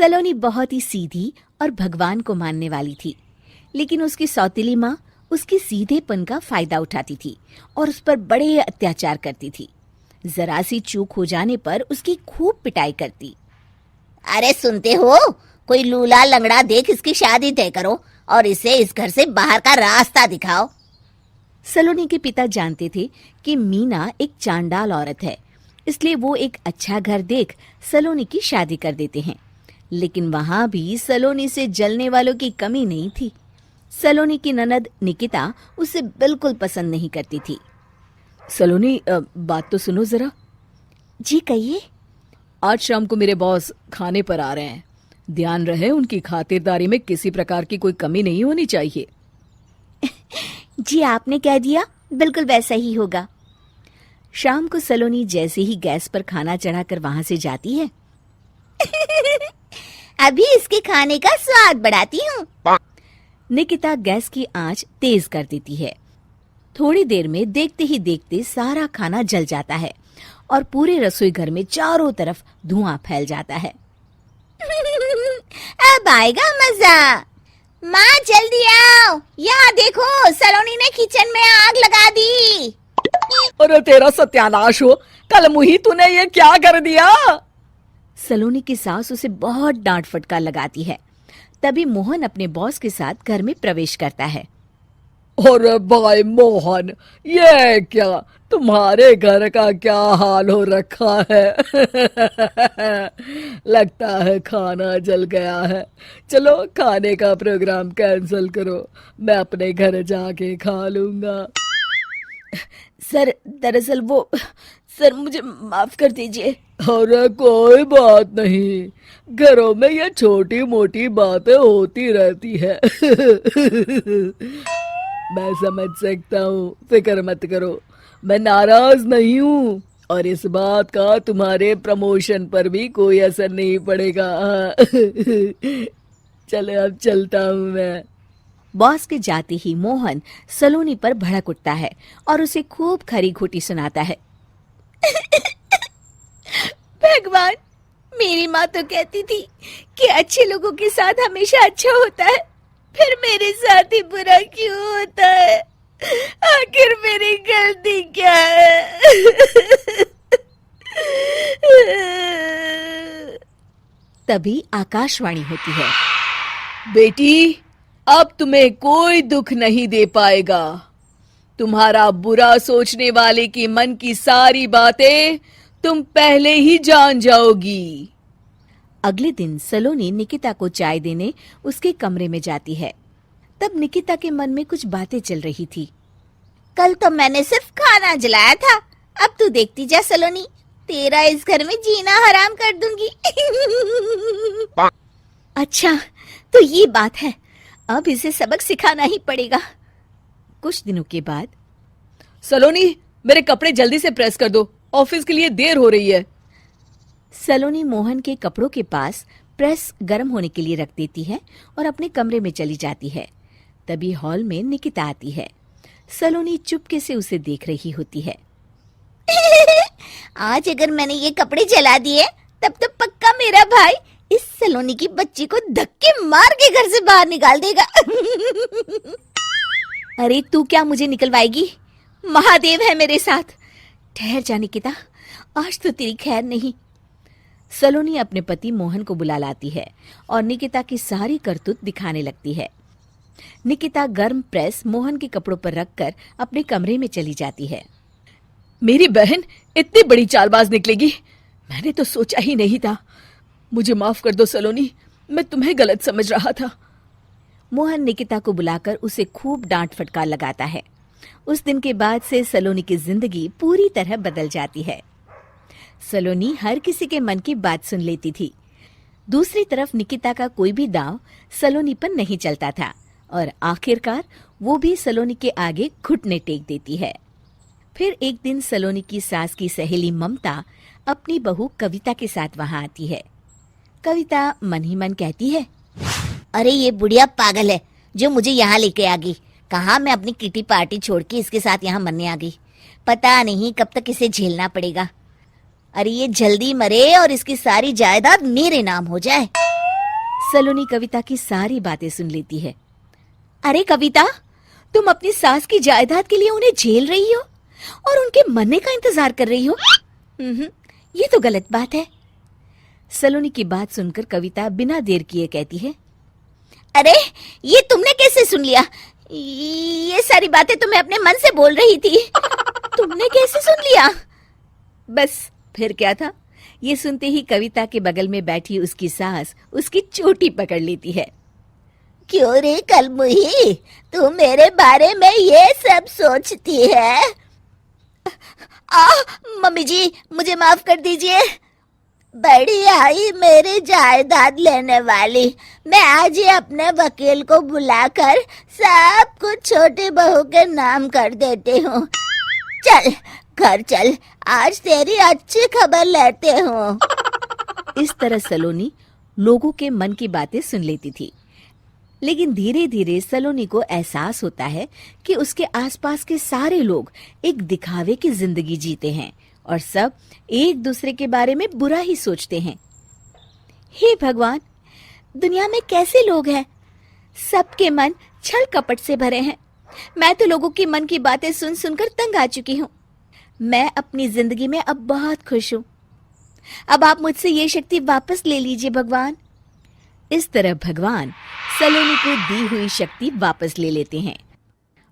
सलोनी बहुत ही सीधी और भगवान को मानने वाली थी, लेकिन उसकी सौतेली माँ उसकी सीधेपन का फायदा उठाती थी और उस पर बड़े अत्याचार करती थी। जरा सी चूक हो जाने पर उसकी खूब पिटाई करती। अरे सुनते हो, कोई लूला लंगड़ा देख इसकी शादी तय करो और इसे इस घर से बाहर का रास्ता दिखाओ। सलोनी के पिता जानते थे कि मीना एक चांडाल औरत है, इसलिए वो एक अच्छा घर देख सलोनी की शादी कर देते हैं। लेकिन वहां भी सलोनी से जलने वालों की कमी नहीं थी। सलोनी की ननद निकिता उसे बिल्कुल पसंद नहीं करती थी। सलोनी, बात तो सुनो जरा। जी कहिए। आज शाम को मेरे बॉस खाने पर आ रहे हैं। ध्यान रहे उनकी खातिरदारी में किसी प्रकार की कोई कमी नहीं होनी चाहिए। जी आपने कह दिया, बिल्कुल वैसा ही होगा। शाम को सलोनी जैसे ही गैस पर खाना चढ़ाकर वहां से जाती है अभी इसके खाने का स्वाद बढ़ाती हूँ। निकिता गैस की आंच तेज कर देती है। थोड़ी देर में देखते ही देखते सारा खाना जल जाता है और पूरे रसोई घर में चारों तरफ धुआं फैल जाता है। अब आएगा मजा। माँ जल्दी आओ, यहाँ देखो सलोनी ने किचन में आग लगा दी। अरे तेरा सत्यानाश हो, कल मुही तूने ये क्या कर दिया? सलोनी की सास उसे बहुत डांट फटकार लगाती है। तभी मोहन अपने बॉस के साथ घर में प्रवेश करता है। अरे भाई मोहन, ये क्या तुम्हारे घर का क्या हाल हो रखा है? लगता है खाना जल गया है। चलो खाने का प्रोग्राम कैंसिल करो, मैं अपने घर जाके खा लूंगा। सर दरअसल सर मुझे माफ कर दीजिए। अरे कोई बात नहीं, घरों में ये छोटी मोटी बातें होती रहती है। मैं समझ सकता हूँ, फिक्र मत करो, मैं नाराज नहीं हूँ और इस बात का तुम्हारे प्रमोशन पर भी कोई असर नहीं पड़ेगा। चलो अब चलता हूँ मैं। बॉस के जाते ही मोहन सलोनी पर भड़क उठता है और उसे खूब खरी खोटी सुनाता है। भगवान, मेरी माँ तो कहती थी कि अच्छे लोगों के साथ हमेशा अच्छा होता है, फिर मेरे साथ ही बुरा क्यों होता है? आखिर मेरी गलती क्या है? तभी आकाशवाणी होती है। बेटी, अब तुम्हें कोई दुख नहीं दे पाएगा। तुम्हारा बुरा सोचने वाले के मन की सारी बातें तुम पहले ही जान जाओगी। अगले दिन सलोनी निकिता को चाय देने उसके कमरे में जाती है। तब निकिता के मन में कुछ बातें चल रही थी। कल तो मैंने सिर्फ खाना जलाया था, अब तू देखती जा सलोनी, तेरा इस घर में जीना हराम कर दूंगी। अच्छा, तो ये बात है, अब इसे सबक सिखाना ही पड़ेगा। कुछ दिनों के बाद, सलोनी, मेरे कपड़े जल्दी से प्रेस कर दो, ऑफिस के लिए देर हो रही है। सलोनी मोहन के कपड़ों के पास प्रेस गर्म होने के लिए रख देती है और अपने कमरे में चली जाती है। तभी हॉल में निकिता आती है। सलोनी चुपके से उसे देख रही होती है। आज अगर मैंने ये कपड़े जला दिए तब तो पक्का मेरा भाई इस सलोनी की बच्ची को धक्के मार के घर से बाहर निकाल देगा। अरे तू क्या मुझे निकलवाएगी? महादेव है मेरे साथ। ठहर जा निकिता, आज तो तेरी खैर नहीं। सलोनी अपने पति मोहन को बुला लाती है और निकिता की सारी करतूत दिखाने लगती है। निकिता गर्म प्रेस मोहन के कपड़ों पर रखकर अपने कमरे में चली जाती है। मेरी बहन इतनी बड़ी चालबाज निकलेगी, मैंने तो सोचा ही नहीं था। मुझे माफ कर दो सलोनी, मैं तुम्हें गलत समझ रहा था। मोहन निकिता को बुलाकर उसे खूब डांट फटकार लगाता है। उस दिन के बाद से सलोनी की जिंदगी पूरी तरह बदल जाती है। सलोनी हर किसी के मन की बात सुन लेती थी। दूसरी तरफ निकिता का कोई भी दांव सलोनी पर नहीं चलता था और आखिरकार वो भी सलोनी के आगे घुटने टेक देती है। फिर एक दिन सलोनी की सास की सहेली ममता अपनी बहू कविता के साथ वहां आती है। कविता मन ही मन कहती है, अरे ये बुढ़िया पागल है जो मुझे यहाँ लेके आ गई। कहाँ मैं अपनी किटी पार्टी छोड़ के इसके साथ यहाँ मरने आ गई। पता नहीं कब तक इसे झेलना पड़ेगा। अरे ये जल्दी मरे और इसकी सारी जायदाद मेरे नाम हो जाए। सलोनी कविता की सारी बातें सुन लेती है। अरे कविता, तुम अपनी सास की जायदाद के लिए उन्हें झेल रही हो और उनके मरने का इंतजार कर रही हो। ये तो गलत बात है। सलोनी की बात सुनकर कविता बिना देर किए कहती है, अरे ये तुमने कैसे सुन लिया? ये सारी बातें तो मैं अपने मन से बोल रही थी। तुमने कैसे सुन लिया? बस फिर क्या था, ये सुनते ही कविता के बगल में बैठी उसकी सास उसकी चोटी पकड़ लेती है। क्यों रे कलमुही, तू मेरे बारे में ये सब सोचती है? मम्मी जी, मुझे माफ कर दीजिए। बड़ी आई मेरी जायदाद लेने वाली, मैं आज ही अपने वकील को बुलाकर सब कुछ छोटी बहू के नाम कर देती हूँ। चल घर चल, आज तेरी अच्छी खबर लेते हूँ। इस तरह सलोनी लोगों के मन की बातें सुन लेती थी, लेकिन धीरे धीरे सलोनी को एहसास होता है कि उसके आसपास के सारे लोग एक दिखावे की जिंदगी जीते हैं और सब एक दूसरे के बारे में बुरा ही सोचते हैं। हे भगवान, दुनिया में कैसे लोग हैं? सबके मन छल कपट से भरे हैं। मैं तो लोगों के मन की बातें सुन सुनकर तंग आ चुकी हूँ। मैं अपनी जिंदगी में अब बहुत खुश हूँ। अब आप मुझसे ये शक्ति वापस ले लीजिए भगवान। इस तरह भगवान सलोनी को दी हुई शक्ति वापस ले लेते हैं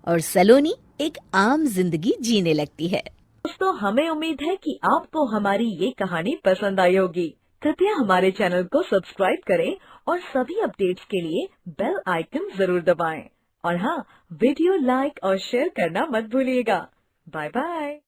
और सलोनी एक आम जिंदगी जीने लगती है। दोस्तों, हमें उम्मीद है कि आपको हमारी ये कहानी पसंद आई होगी। कृपया हमारे चैनल को सब्सक्राइब करें और सभी अपडेट्स के लिए बेल आइकन जरूर दबाएं। और हाँ, वीडियो लाइक और शेयर करना मत भूलिएगा। Bye bye.